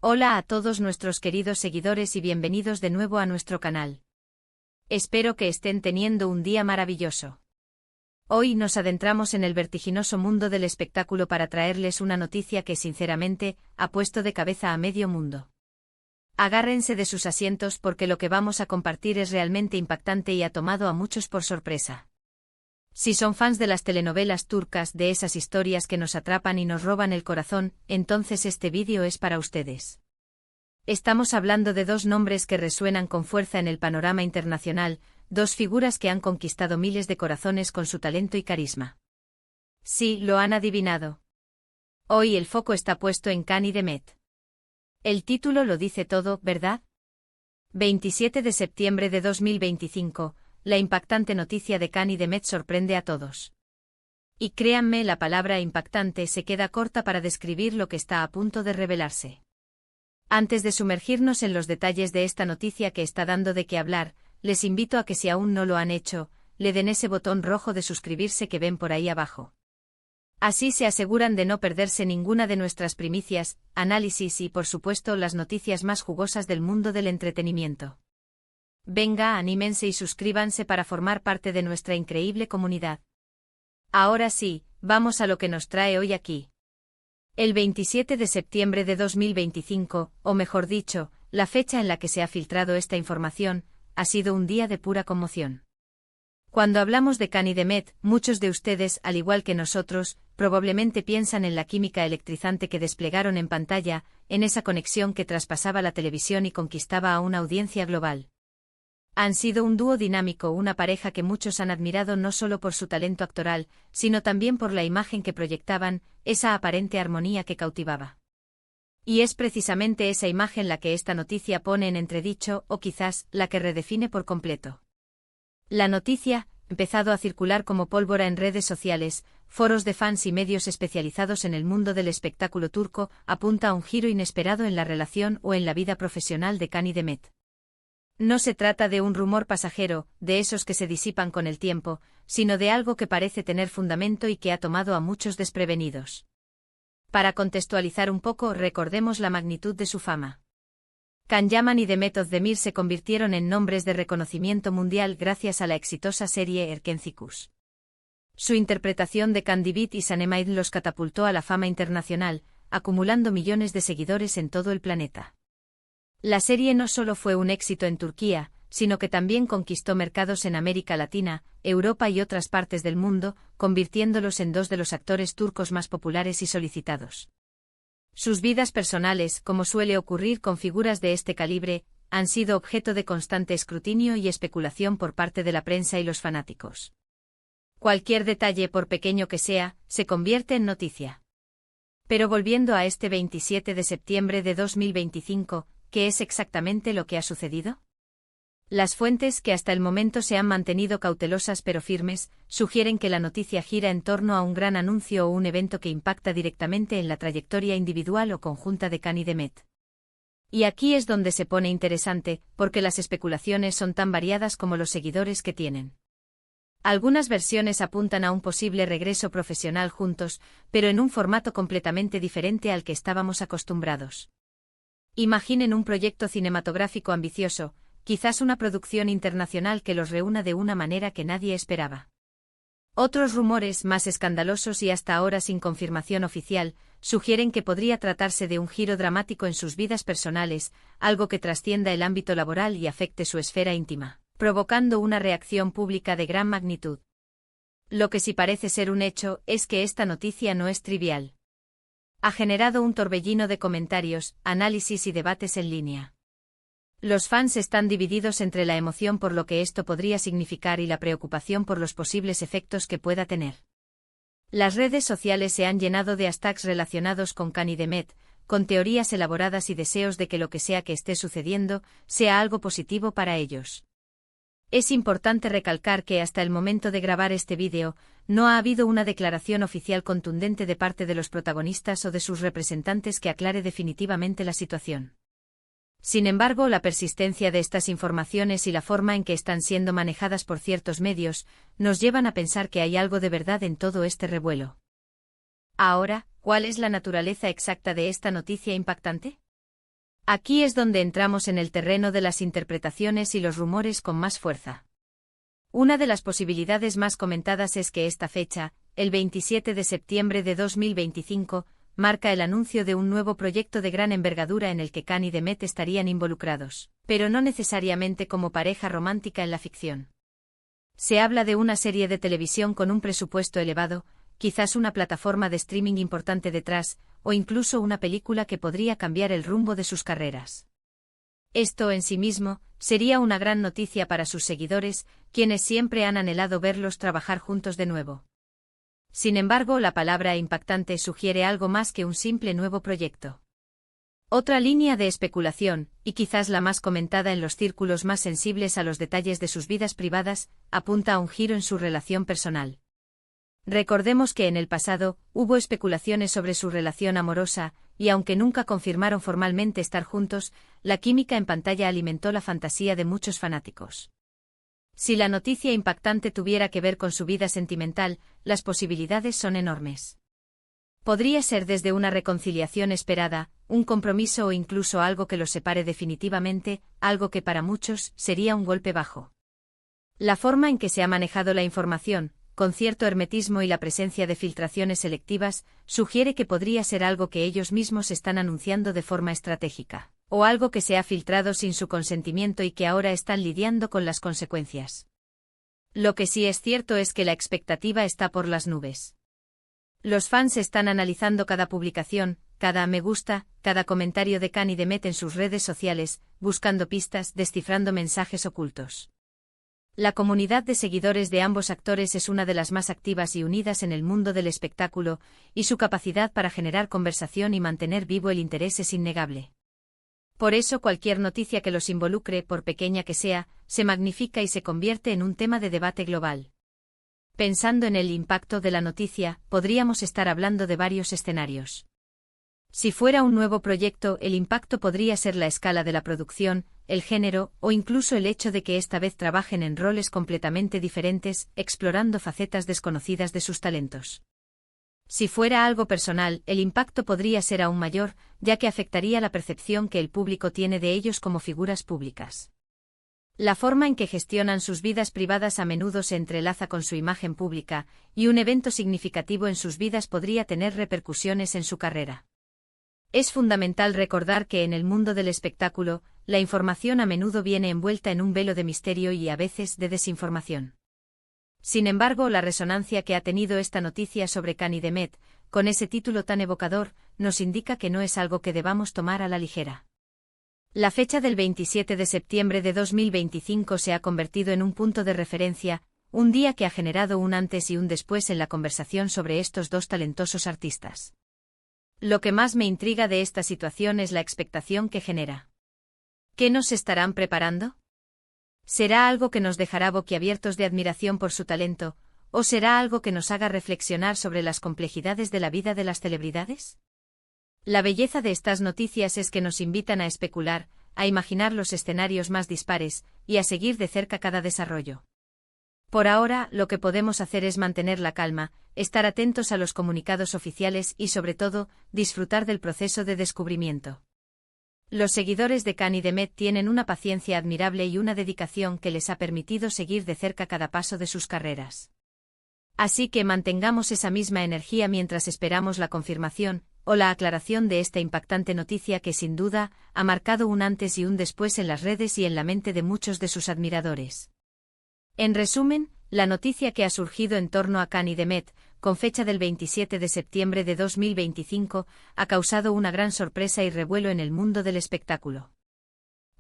Hola a todos nuestros queridos seguidores y bienvenidos de nuevo a nuestro canal. Espero que estén teniendo un día maravilloso. Hoy nos adentramos en el vertiginoso mundo del espectáculo para traerles una noticia que sinceramente ha puesto de cabeza a medio mundo. Agárrense de sus asientos porque lo que vamos a compartir es realmente impactante y ha tomado a muchos por sorpresa. Si son fans de las telenovelas turcas, de esas historias que nos atrapan y nos roban el corazón, entonces este vídeo es para ustedes. Estamos hablando de dos nombres que resuenan con fuerza en el panorama internacional, dos figuras que han conquistado miles de corazones con su talento y carisma. Sí, lo han adivinado. Hoy el foco está puesto en Kani Demet. El título lo dice todo, ¿verdad? 27 de septiembre de 2025. La impactante noticia de Kani Demet sorprende a todos. Y créanme, la palabra impactante se queda corta para describir lo que está a punto de revelarse. Antes de sumergirnos en los detalles de esta noticia que está dando de qué hablar, les invito a que si aún no lo han hecho, le den ese botón rojo de suscribirse que ven por ahí abajo. Así se aseguran de no perderse ninguna de nuestras primicias, análisis y por supuesto las noticias más jugosas del mundo del entretenimiento. Venga, anímense y suscríbanse para formar parte de nuestra increíble comunidad. Ahora sí, vamos a lo que nos trae hoy aquí. El 27 de septiembre de 2025, o mejor dicho, la fecha en la que se ha filtrado esta información, ha sido un día de pura conmoción. Cuando hablamos de Kani Demet, muchos de ustedes, al igual que nosotros, probablemente piensan en la química electrizante que desplegaron en pantalla, en esa conexión que traspasaba la televisión y conquistaba a una audiencia global. Han sido un dúo dinámico, una pareja que muchos han admirado no solo por su talento actoral, sino también por la imagen que proyectaban, esa aparente armonía que cautivaba. Y es precisamente esa imagen la que esta noticia pone en entredicho, o quizás, la que redefine por completo. La noticia, empezado a circular como pólvora en redes sociales, foros de fans y medios especializados en el mundo del espectáculo turco, apunta a un giro inesperado en la relación o en la vida profesional de Kani Demet. No se trata de un rumor pasajero, de esos que se disipan con el tiempo, sino de algo que parece tener fundamento y que ha tomado a muchos desprevenidos. Para contextualizar un poco, recordemos la magnitud de su fama. Can Yaman y Demet Özdemir se convirtieron en nombres de reconocimiento mundial gracias a la exitosa serie Erkencikus. Su interpretación de Kandibit y Sanemait los catapultó a la fama internacional, acumulando millones de seguidores en todo el planeta. La serie no solo fue un éxito en Turquía, sino que también conquistó mercados en América Latina, Europa y otras partes del mundo, convirtiéndolos en dos de los actores turcos más populares y solicitados. Sus vidas personales, como suele ocurrir con figuras de este calibre, han sido objeto de constante escrutinio y especulación por parte de la prensa y los fanáticos. Cualquier detalle, por pequeño que sea, se convierte en noticia. Pero volviendo a este 27 de septiembre de 2025, ¿qué es exactamente lo que ha sucedido? Las fuentes, que hasta el momento se han mantenido cautelosas pero firmes, sugieren que la noticia gira en torno a un gran anuncio o un evento que impacta directamente en la trayectoria individual o conjunta de Kani Demet. Y aquí es donde se pone interesante, porque las especulaciones son tan variadas como los seguidores que tienen. Algunas versiones apuntan a un posible regreso profesional juntos, pero en un formato completamente diferente al que estábamos acostumbrados. Imaginen un proyecto cinematográfico ambicioso, quizás una producción internacional que los reúna de una manera que nadie esperaba. Otros rumores, más escandalosos y hasta ahora sin confirmación oficial, sugieren que podría tratarse de un giro dramático en sus vidas personales, algo que trascienda el ámbito laboral y afecte su esfera íntima, provocando una reacción pública de gran magnitud. Lo que sí parece ser un hecho es que esta noticia no es trivial. Ha generado un torbellino de comentarios, análisis y debates en línea. Los fans están divididos entre la emoción por lo que esto podría significar y la preocupación por los posibles efectos que pueda tener. Las redes sociales se han llenado de hashtags relacionados con Kani Demet, con teorías elaboradas y deseos de que lo que sea que esté sucediendo, sea algo positivo para ellos. Es importante recalcar que hasta el momento de grabar este vídeo, no ha habido una declaración oficial contundente de parte de los protagonistas o de sus representantes que aclare definitivamente la situación. Sin embargo, la persistencia de estas informaciones y la forma en que están siendo manejadas por ciertos medios, nos llevan a pensar que hay algo de verdad en todo este revuelo. Ahora, ¿cuál es la naturaleza exacta de esta noticia impactante? Aquí es donde entramos en el terreno de las interpretaciones y los rumores con más fuerza. Una de las posibilidades más comentadas es que esta fecha, el 27 de septiembre de 2025, marca el anuncio de un nuevo proyecto de gran envergadura en el que Khan y Demet estarían involucrados, pero no necesariamente como pareja romántica en la ficción. Se habla de una serie de televisión con un presupuesto elevado, quizás una plataforma de streaming importante detrás, o incluso una película que podría cambiar el rumbo de sus carreras. Esto en sí mismo sería una gran noticia para sus seguidores, quienes siempre han anhelado verlos trabajar juntos de nuevo. Sin embargo, la palabra impactante sugiere algo más que un simple nuevo proyecto. Otra línea de especulación, y quizás la más comentada en los círculos más sensibles a los detalles de sus vidas privadas, apunta a un giro en su relación personal. Recordemos que en el pasado hubo especulaciones sobre su relación amorosa, y aunque nunca confirmaron formalmente estar juntos, la química en pantalla alimentó la fantasía de muchos fanáticos. Si la noticia impactante tuviera que ver con su vida sentimental, las posibilidades son enormes. Podría ser desde una reconciliación esperada, un compromiso o incluso algo que los separe definitivamente, algo que para muchos sería un golpe bajo. La forma en que se ha manejado la información, con cierto hermetismo y la presencia de filtraciones selectivas, sugiere que podría ser algo que ellos mismos están anunciando de forma estratégica, o algo que se ha filtrado sin su consentimiento y que ahora están lidiando con las consecuencias. Lo que sí es cierto es que la expectativa está por las nubes. Los fans están analizando cada publicación, cada me gusta, cada comentario de Khan y Demet en sus redes sociales, buscando pistas, descifrando mensajes ocultos. La comunidad de seguidores de ambos actores es una de las más activas y unidas en el mundo del espectáculo, y su capacidad para generar conversación y mantener vivo el interés es innegable. Por eso cualquier noticia que los involucre, por pequeña que sea, se magnifica y se convierte en un tema de debate global. Pensando en el impacto de la noticia, podríamos estar hablando de varios escenarios. Si fuera un nuevo proyecto, el impacto podría ser la escala de la producción, el género, o incluso el hecho de que esta vez trabajen en roles completamente diferentes, explorando facetas desconocidas de sus talentos. Si fuera algo personal, el impacto podría ser aún mayor, ya que afectaría la percepción que el público tiene de ellos como figuras públicas. La forma en que gestionan sus vidas privadas a menudo se entrelaza con su imagen pública, y un evento significativo en sus vidas podría tener repercusiones en su carrera. Es fundamental recordar que en el mundo del espectáculo, la información a menudo viene envuelta en un velo de misterio y a veces de desinformación. Sin embargo, la resonancia que ha tenido esta noticia sobre Khan y Demet, con ese título tan evocador, nos indica que no es algo que debamos tomar a la ligera. La fecha del 27 de septiembre de 2025 se ha convertido en un punto de referencia, un día que ha generado un antes y un después en la conversación sobre estos dos talentosos artistas. Lo que más me intriga de esta situación es la expectación que genera. ¿Qué nos estarán preparando? ¿Será algo que nos dejará boquiabiertos de admiración por su talento, o será algo que nos haga reflexionar sobre las complejidades de la vida de las celebridades? La belleza de estas noticias es que nos invitan a especular, a imaginar los escenarios más dispares, y a seguir de cerca cada desarrollo. Por ahora, lo que podemos hacer es mantener la calma, estar atentos a los comunicados oficiales y, sobre todo, disfrutar del proceso de descubrimiento. Los seguidores de Khan y Demet tienen una paciencia admirable y una dedicación que les ha permitido seguir de cerca cada paso de sus carreras. Así que mantengamos esa misma energía mientras esperamos la confirmación o la aclaración de esta impactante noticia que sin duda ha marcado un antes y un después en las redes y en la mente de muchos de sus admiradores. En resumen, la noticia que ha surgido en torno a Khan y Demet, con fecha del 27 de septiembre de 2025, ha causado una gran sorpresa y revuelo en el mundo del espectáculo.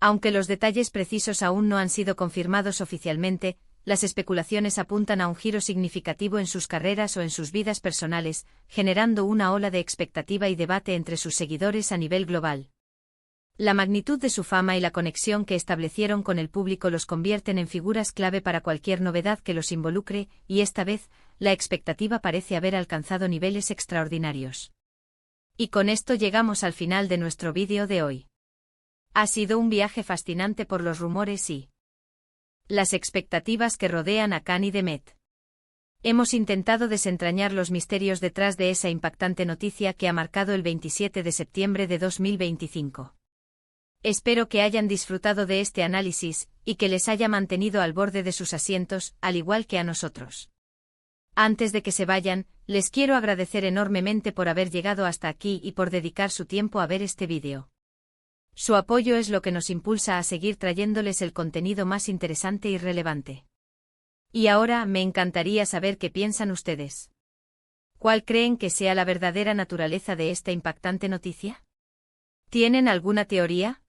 Aunque los detalles precisos aún no han sido confirmados oficialmente, las especulaciones apuntan a un giro significativo en sus carreras o en sus vidas personales, generando una ola de expectativa y debate entre sus seguidores a nivel global. La magnitud de su fama y la conexión que establecieron con el público los convierten en figuras clave para cualquier novedad que los involucre, y esta vez, la expectativa parece haber alcanzado niveles extraordinarios. Y con esto llegamos al final de nuestro vídeo de hoy. Ha sido un viaje fascinante por los rumores y las expectativas que rodean a Khan y Demet. Hemos intentado desentrañar los misterios detrás de esa impactante noticia que ha marcado el 27 de septiembre de 2025. Espero que hayan disfrutado de este análisis, y que les haya mantenido al borde de sus asientos, al igual que a nosotros. Antes de que se vayan, les quiero agradecer enormemente por haber llegado hasta aquí y por dedicar su tiempo a ver este vídeo. Su apoyo es lo que nos impulsa a seguir trayéndoles el contenido más interesante y relevante. Y ahora me encantaría saber qué piensan ustedes. ¿Cuál creen que sea la verdadera naturaleza de esta impactante noticia? ¿Tienen alguna teoría?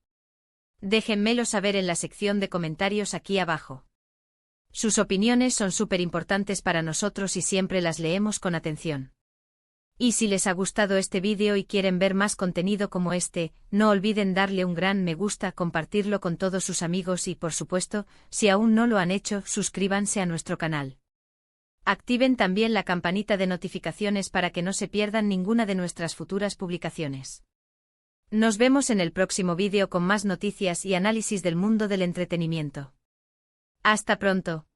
Déjenmelo saber en la sección de comentarios aquí abajo. Sus opiniones son súper importantes para nosotros y siempre las leemos con atención. Y si les ha gustado este vídeo y quieren ver más contenido como este, no olviden darle un gran me gusta, compartirlo con todos sus amigos y, por supuesto, si aún no lo han hecho, suscríbanse a nuestro canal. Activen también la campanita de notificaciones para que no se pierdan ninguna de nuestras futuras publicaciones. Nos vemos en el próximo vídeo con más noticias y análisis del mundo del entretenimiento. Hasta pronto.